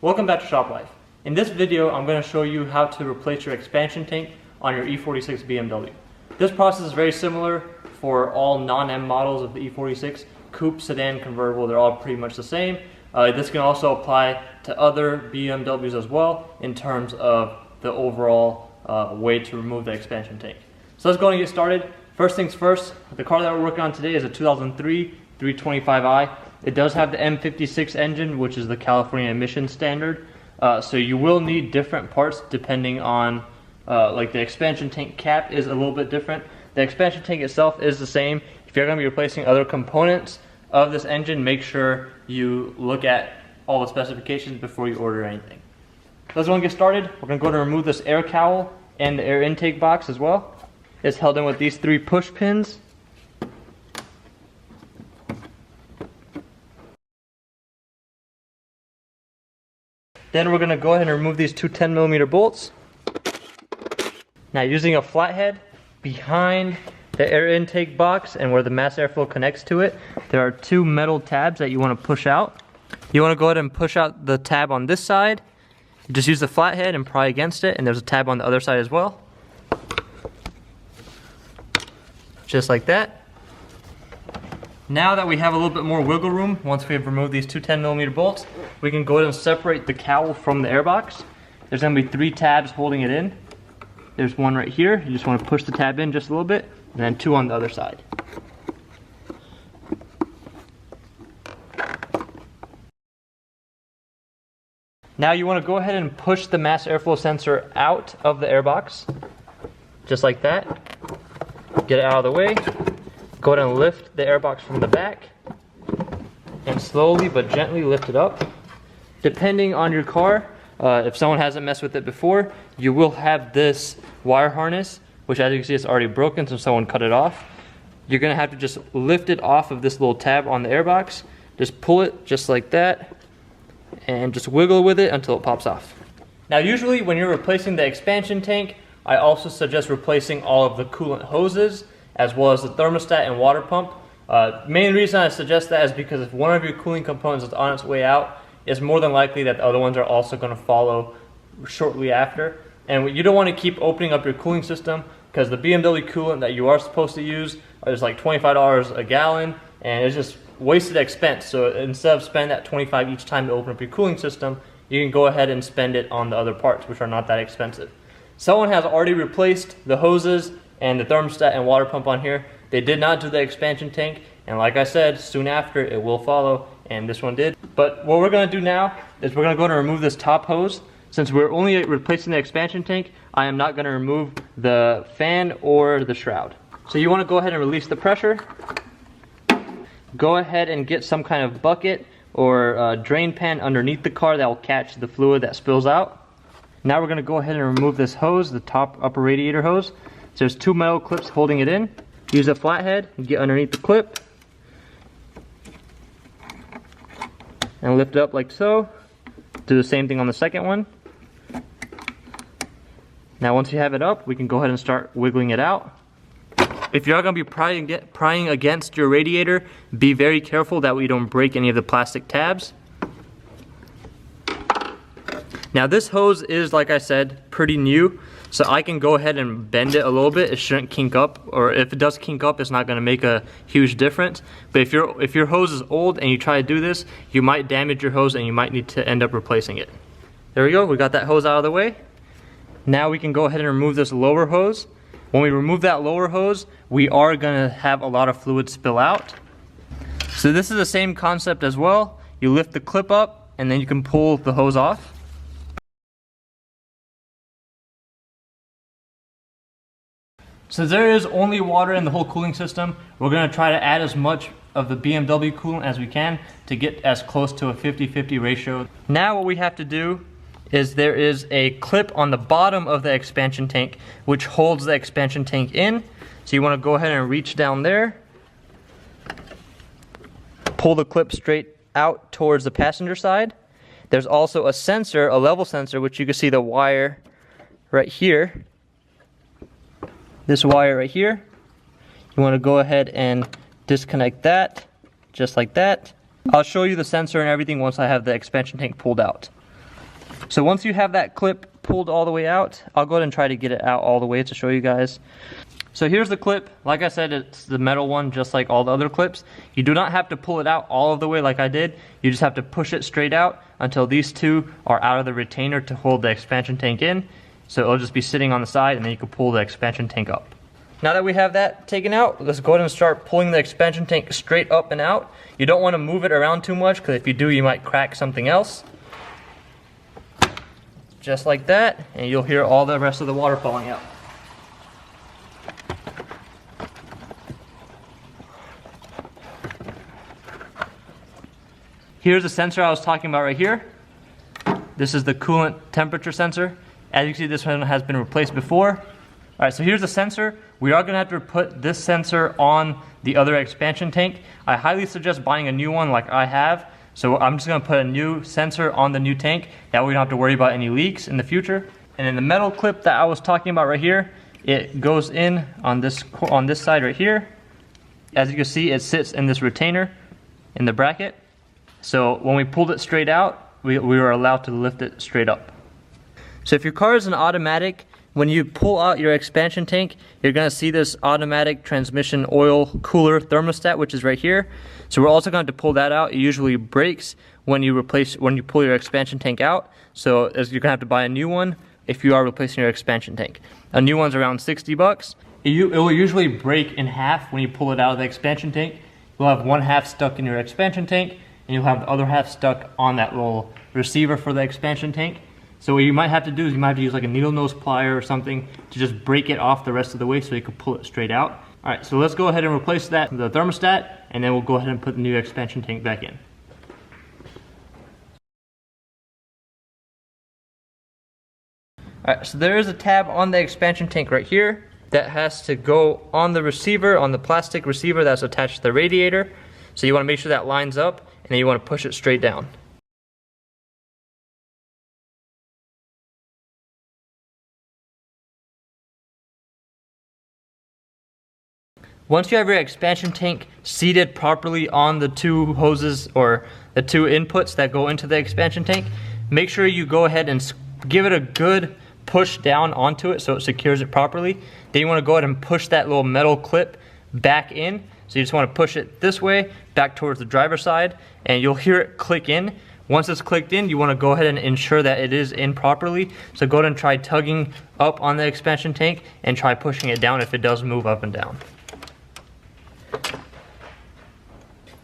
Welcome back to ShopLife. In this video, I'm going to show you how to replace your expansion tank on your E46 BMW. This process is very similar for all non-M models of the E46. Coupe, sedan, convertible, they're all pretty much the same. This can also apply to other BMWs as well in terms of the overall way to remove the expansion tank. So let's go and get started. First things first, the car that we're working on today is a 2003 325i. It does have the M56 engine, which is the California emission standard. So you will need different parts depending on, like the expansion tank cap is a little bit different. The expansion tank itself is the same. If you're going to be replacing other components of this engine, make sure you look at all the specifications before you order anything. Let's go and get started. We're going to go to remove this air cowl and the air intake box as well. It's held in with these 3 push pins. Then we're going to go ahead and remove these 2 10mm bolts. Now, using a flathead behind the air intake box and where the mass airflow connects to it, there are 2 metal tabs that you want to push out. You want to go ahead and push out the tab on this side. You just use the flathead and pry against it, and there's a tab on the other side as well. Just like that. Now that we have a little bit more wiggle room, once we've removed these 2 10mm bolts, we can go ahead and separate the cowl from the airbox. There's going to be 3 tabs holding it in. There's one right here. You just want to push the tab in just a little bit, and then 2 on the other side. Now you want to go ahead and push the mass airflow sensor out of the airbox, just like that. Get it out of the way. Go ahead and lift the airbox from the back and slowly but gently lift it up. Depending on your car, if someone hasn't messed with it before, you will have this wire harness, which as you can see is already broken, so someone cut it off. You're going to have to just lift it off of this little tab on the airbox. Just pull it just like that and just wiggle with it until it pops off. Now usually when you're replacing the expansion tank, I also suggest replacing all of the coolant hoses as well as the thermostat and water pump. Main reason I suggest that is because if one of your cooling components is on its way out, it's more than likely that the other ones are also going to follow shortly after. And you don't want to keep opening up your cooling system because the BMW coolant that you are supposed to use is like $25 a gallon, and it's just wasted expense. So instead of spending that $25 each time to open up your cooling system, you can go ahead and spend it on the other parts, which are not that expensive. Someone has already replaced the hoses and the thermostat and water pump on here. They did not do the expansion tank, and like I said, soon after it will follow, and this one did. But what we're going to do now is we're going to go and remove this top hose. Since we're only replacing the expansion tank, I am not going to remove the fan or the shroud. So you want to go ahead and release the pressure. Go ahead and get some kind of bucket or drain pan underneath the car that will catch the fluid that spills out. Now we're going to go ahead and remove this hose, the top upper radiator hose. So there's 2 metal clips holding it in. Use a flathead and get underneath the clip. And lift it up like so. Do the same thing on the second one. Now once you have it up, we can go ahead and start wiggling it out. If you're going to be prying against your radiator, be very careful that we don't break any of the plastic tabs. Now this hose is, like I said, pretty new, so I can go ahead and bend it a little bit. It shouldn't kink up, or if it does kink up, it's not going to make a huge difference. But if your hose is old and you try to do this, you might damage your hose and you might need to end up replacing it. There we go, we got that hose out of the way. Now we can go ahead and remove this lower hose. When we remove that lower hose, we are going to have a lot of fluid spill out. So this is the same concept as well. You lift the clip up and then you can pull the hose off. Since there is only water in the whole cooling system, we're going to try to add as much of the BMW coolant as we can to get as close to a 50-50 ratio. Now what we have to do is there is a clip on the bottom of the expansion tank which holds the expansion tank in. So you want to go ahead and reach down there, pull the clip straight out towards the passenger side. There's also a sensor, a level sensor, which you can see the wire right here. This wire right here. You want to go ahead and disconnect that, just like that. I'll show you the sensor and everything once I have the expansion tank pulled out. So once you have that clip pulled all the way out, I'll go ahead and try to get it out all the way to show you guys. So here's the clip. Like I said, it's the metal one, just like all the other clips. You do not have to pull it out all of the way like I did. You just have to push it straight out until these two are out of the retainer to hold the expansion tank in. So it'll just be sitting on the side, and then you can pull the expansion tank up. Now that we have that taken out, let's go ahead and start pulling the expansion tank straight up and out. You don't want to move it around too much, because if you do, you might crack something else. Just like that, and you'll hear all the rest of the water falling out. Here's the sensor I was talking about right here. This is the coolant temperature sensor. As you can see, this one has been replaced before. All right, so here's the sensor. We are gonna have to put this sensor on the other expansion tank. I highly suggest buying a new one like I have. So I'm just gonna put a new sensor on the new tank. That way we don't have to worry about any leaks in the future. And then the metal clip that I was talking about right here, it goes in on this side right here. As you can see, it sits in this retainer in the bracket. So when we pulled it straight out, we were allowed to lift it straight up. So if your car is an automatic, when you pull out your expansion tank, you're gonna see this automatic transmission oil cooler thermostat, which is right here. So we're also going to pull that out. It usually breaks when you pull your expansion tank out. So you're gonna have to buy a new one if you are replacing your expansion tank. A new one's around 60 bucks. It will usually break in half when you pull it out of the expansion tank. You'll have one half stuck in your expansion tank, and you'll have the other half stuck on that little receiver for the expansion tank. So what you might have to do is you might have to use like a needle nose plier or something to just break it off the rest of the way so you can pull it straight out. All right, so let's go ahead and replace the thermostat, and then we'll go ahead and put the new expansion tank back in. All right, so there is a tab on the expansion tank right here that has to go on the receiver, on the plastic receiver that's attached to the radiator. So you wanna make sure that lines up, and then you wanna push it straight down. Once you have your expansion tank seated properly on the two hoses or the two inputs that go into the expansion tank, make sure you go ahead and give it a good push down onto it so it secures it properly. Then you want to go ahead and push that little metal clip back in. So you just want to push it this way, back towards the driver's side, and you'll hear it click in. Once it's clicked in, you want to go ahead and ensure that it is in properly. So go ahead and try tugging up on the expansion tank and try pushing it down if it does move up and down.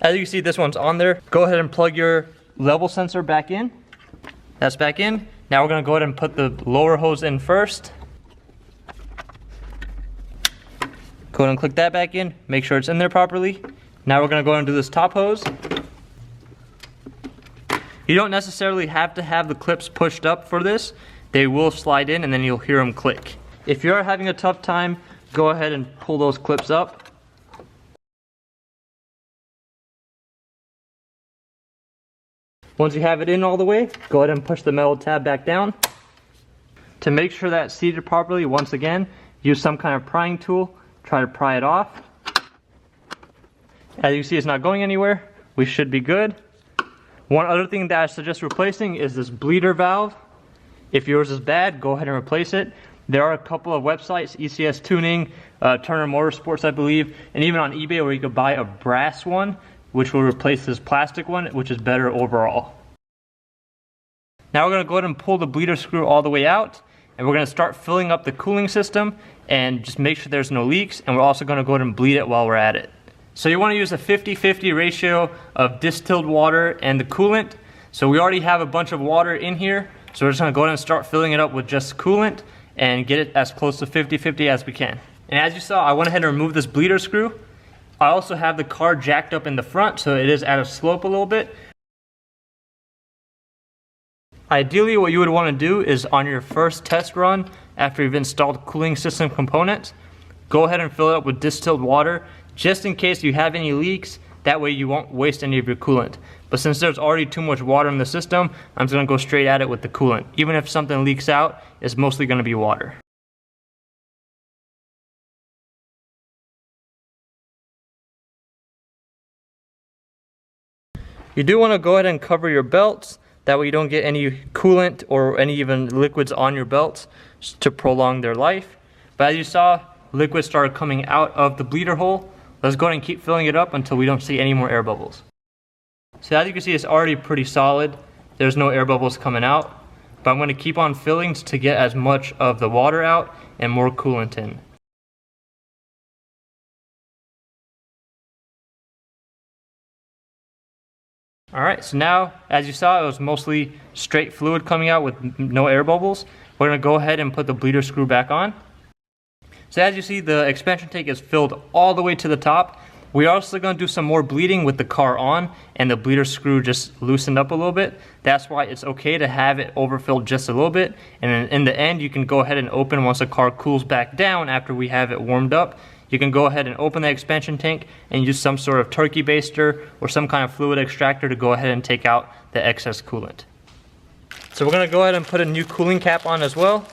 As you can see, this one's on there. Go ahead and plug your level sensor back in. That's back in. Now we're gonna go ahead and put the lower hose in first. Go ahead and click that back in. Make sure it's in there properly. Now we're gonna go ahead and do this top hose. You don't necessarily have to have the clips pushed up for this. They will slide in and then you'll hear them click. If you're having a tough time, go ahead and pull those clips up. Once you have it in all the way, go ahead and push the metal tab back down. To make sure that it's seated properly, once again, use some kind of prying tool. Try to pry it off. As you see, it's not going anywhere. We should be good. One other thing that I suggest replacing is this bleeder valve. If yours is bad, go ahead and replace it. There are a couple of websites, ECS Tuning, Turner Motorsports, I believe, and even on eBay where you could buy a brass one, which will replace this plastic one, which is better overall. Now we're gonna go ahead and pull the bleeder screw all the way out, and we're gonna start filling up the cooling system and just make sure there's no leaks, and we're also gonna go ahead and bleed it while we're at it. So you wanna use a 50-50 ratio of distilled water and the coolant. So we already have a bunch of water in here, so we're just gonna go ahead and start filling it up with just coolant and get it as close to 50-50 as we can. And as you saw, I went ahead and removed this bleeder screw. I also have the car jacked up in the front, so it is at a slope a little bit. Ideally, what you would want to do is on your first test run, after you've installed cooling system components, go ahead and fill it up with distilled water, just in case you have any leaks. That way you won't waste any of your coolant. But since there's already too much water in the system, I'm just gonna go straight at it with the coolant. Even if something leaks out, it's mostly gonna be water. You do want to go ahead and cover your belts. That way you don't get any coolant or any even liquids on your belts to prolong their life. But as you saw, liquid started coming out of the bleeder hole. Let's go ahead and keep filling it up until we don't see any more air bubbles. So as you can see, it's already pretty solid. There's no air bubbles coming out. But I'm going to keep on filling to get as much of the water out and more coolant in. Alright, so now, as you saw, it was mostly straight fluid coming out with no air bubbles. We're going to go ahead and put the bleeder screw back on. So as you see, the expansion tank is filled all the way to the top. We are also going to do some more bleeding with the car on and the bleeder screw just loosened up a little bit. That's why it's okay to have it overfilled just a little bit. And then in the end, you can go ahead and open once the car cools back down after we have it warmed up. You can go ahead and open the expansion tank and use some sort of turkey baster or some kind of fluid extractor to go ahead and take out the excess coolant. So we're going to go ahead and put a new cooling cap on as well.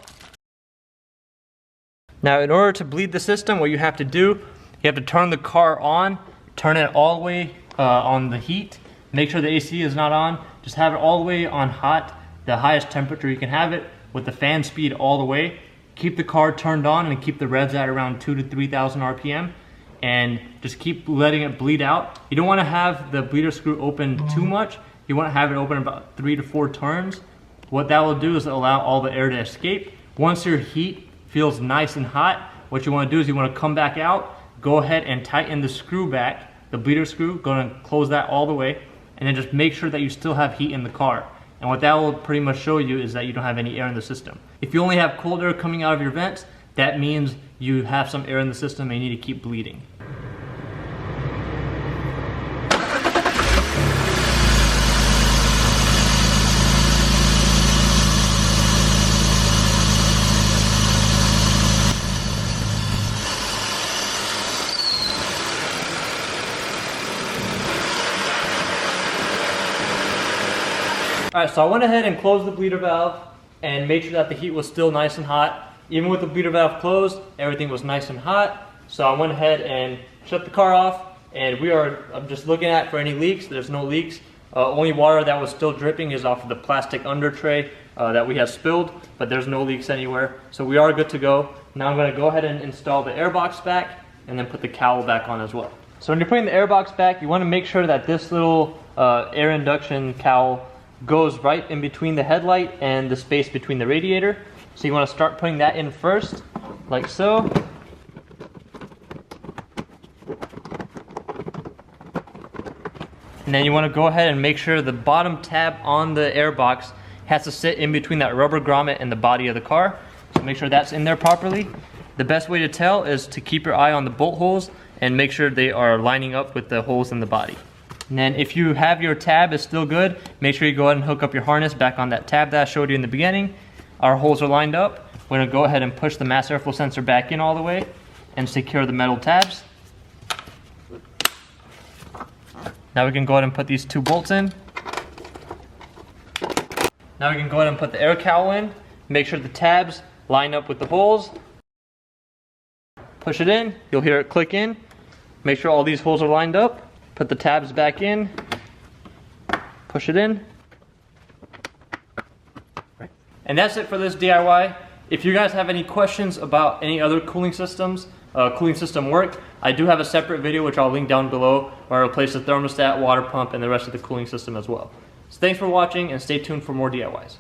Now in order to bleed the system, what you have to do, you have to turn the car on, turn it all the way on the heat, make sure the AC is not on, just have it all the way on hot, the highest temperature you can have it with the fan speed all the way. Keep the car turned on and keep the revs at around 2,000 to 3,000 RPM and just keep letting it bleed out. You don't want to have the bleeder screw open too much. You want to have it open about 3 to 4 turns. What that will do is allow all the air to escape. Once your heat feels nice and hot, what you want to do is you want to come back out, go ahead and tighten the screw back, the bleeder screw, go and close that all the way, and then just make sure that you still have heat in the car. And what that will pretty much show you is that you don't have any air in the system. If you only have cold air coming out of your vents, that means you have some air in the system and you need to keep bleeding. Alright, so I went ahead and closed the bleeder valve and made sure that the heat was still nice and hot. Even with the bleeder valve closed, everything was nice and hot. So I went ahead and shut the car off, and I'm just looking at for any leaks. There's no leaks. Only water that was still dripping is off of the plastic under tray that we had spilled, but there's no leaks anywhere. So we are good to go. Now I'm going to go ahead and install the air box back and then put the cowl back on as well. So when you're putting the air box back, you want to make sure that this little air induction cowl goes right in between the headlight and the space between the radiator. So you want to start putting that in first, like so. And then you want to go ahead and make sure the bottom tab on the air box has to sit in between that rubber grommet and the body of the car. So make sure that's in there properly. The best way to tell is to keep your eye on the bolt holes and make sure they are lining up with the holes in the body. And then if you have your tab is still good, make sure you go ahead and hook up your harness back on that tab that I showed you in the beginning. Our holes are lined up. We're going to go ahead and push the mass airflow sensor back in all the way and secure the metal tabs. Now we can go ahead and put these 2 bolts in. Now we can go ahead and put the air cowl in. Make sure the tabs line up with the holes. Push it in. You'll hear it click in. Make sure all these holes are lined up. Put the tabs back in, push it in. And that's it for this DIY. If you guys have any questions about any other cooling system work, I do have a separate video which I'll link down below where I replace the thermostat, water pump, and the rest of the cooling system as well. So thanks for watching and stay tuned for more DIYs.